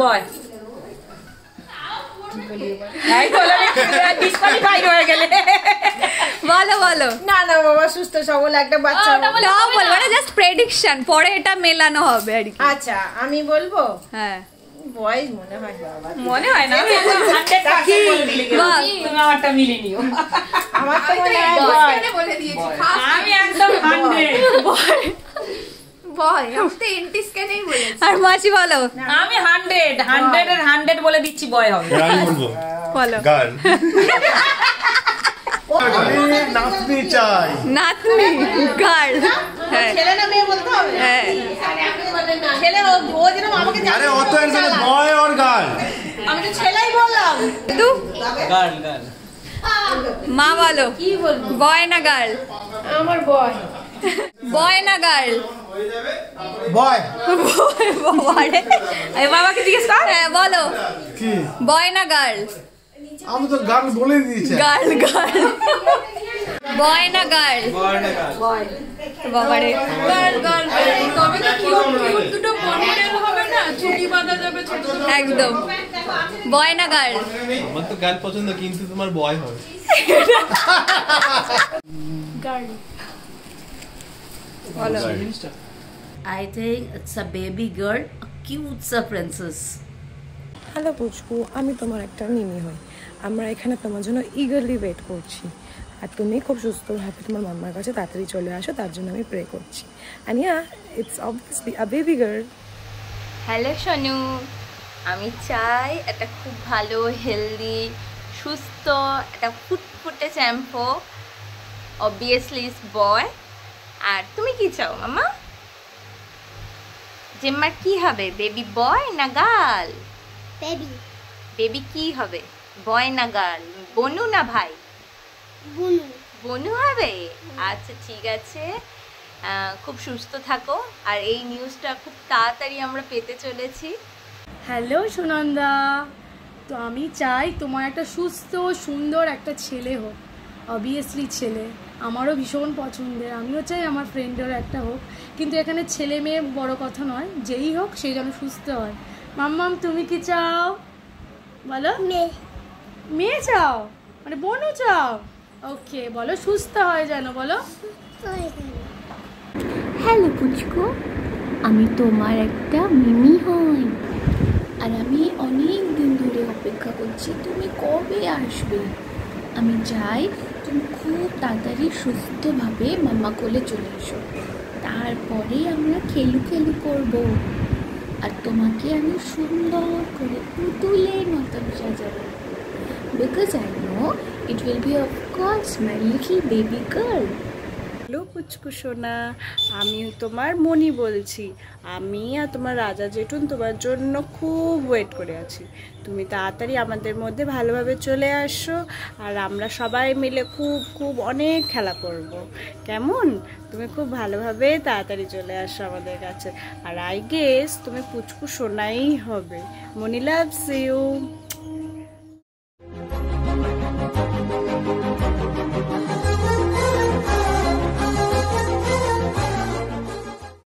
বয় বলো বলো। না না বাবা, সুস্থ সবল একটা বাচ্চা। বলবো না, জাস্ট প্রেডিকশন, পরে এটা মেলানো হবে আর কি। আচ্ছা আমি বলবো। হ্যাঁ বয়স মনে হয় বাবা, মনে হয় না, তুমি আমারটা মিলিয়ে নিও। আমার তো মনে হয় বলে দিয়েছি, আমি একদম 100 বয়। আমি তো এনটি স্ক্যানেই বলেছি। আর মাছি বলো। আমি 100 এর 100 বলে দিচ্ছি, বয় হবে। আমি বলবো বলো গার্ল। আমি নাতনি চাই। নাতনি গার্ল। হ্যাঁ ছেলে না মেয়ে বলতে হবে। হ্যাঁ ছেলে ও যেরকম আমাকে আরে ও তো একদম বয় আর গার্ল। আমি তো ছেলেই বললাম। তু গার্ল গার্ল। মা বলো, কি বলবো? বয় না গার্ল? আমার বয়। বয় না গার্ল? বয়। বাবারে, এই বাবাকে জিজ্ঞেস কর। হ্যাঁ বলো, কি বয় না গার্ল? আমি তো গার্ল বলে দিয়েছি। Girl girl. বয় না গার্ল? বয় না গার্ল। বয়। বাবারে, গার্ল গার্ল। তবে তো কিউট দুটো পনিটেল হবে না, চুটি বাঁধা যাবে ছোট ছোট। একদম। বয় না গার্ল? আমার তো গার্ল পছন্দ, কিন্তু তোমার বয় হবে। গার্ল। বলো। I think it's a baby girl, a cute princess. Hello পুচকু, আমি তোমার একটা মিমি হই। আমরা এখানে তোমার জন্য ইগারলি ওয়েট করছি, আর তুমি খুব সুস্থভাবে তোমার মাম্মার কাছে তাড়াতাড়ি চলে আসো, তার জন্য আমি প্রে করছি। And yeah, it's obviously a baby girl. Hello Sonu, আমি চাই একটা খুব ভালো হেলদি সুস্থ একটা ফুটফুটে চ্যাম্পো, অবভিয়াসলি ইজ বয়। আর তুমি কি চাও মামা? জেম্মার কি হবে, বেবি বয় না গার্ল? বেবি। বেবি কি হবে, বয় না গার্ল? বনু না ভাই? বুনু। বনু হবে। আচ্ছা ঠিক আছে, খুব সুস্থ থাকো। আর এই নিউজটা খুব তাড়াতাড়ি আমরা পেতে চলেছি। হ্যালো সুনন্দা, তো আমি চাই তোমার একটা সুস্থ সুন্দর একটা ছেলে হোক। অবভিয়াসলি ছেলে আমারও ভীষণ পছন্দের, আমিও চাই আমার ফ্রেন্ডেরও একটা হোক, কিন্তু এখানে ছেলে মেয়ে বড় কথা নয়, যেই হোক সেই যেন সুস্থ হয়। মাম্মাম তুমি কি চাও বলো? মেয়ে। মেয়ে চাও মানে বোনও চাও? ওকে বলো, সুস্থ হয় যেন, বলো। হ্যালো পুচকু, আমি তোমার একটা মিমি হই, আর আমি অনেক দিন ধরে অপেক্ষা করছি তুমি কবে আসবে। আমি চাই তুমি খুব তাড়াতাড়ি সুস্থভাবে মাম্মা কোলে চলে এসো, তারপরে আমরা খেলু করব, আর তোমাকে আমি সুন্দর করে পুতুলের মতন সাজাবো, because I know it will be of course my little baby girl. Hello পুচকু সোনা, আমি তোমার মনি বলছি। আমি আর তোমার রাজা জেঠুন তোমার জন্য খুব ওয়েট করে আছি। তুমি তাড়াতাড়ি আমাদের মধ্যে ভালোভাবে চলে আসো, আর আমরা সবাই মিলে খুব অনেক খেলা করব, কেমন? তুমি খুব ভালোভাবে তাড়াতাড়ি চলে আসো আমাদের কাছে। আর আই গেস তুমি পুচকু সোনাই হবে। মনি লাভস ইউ।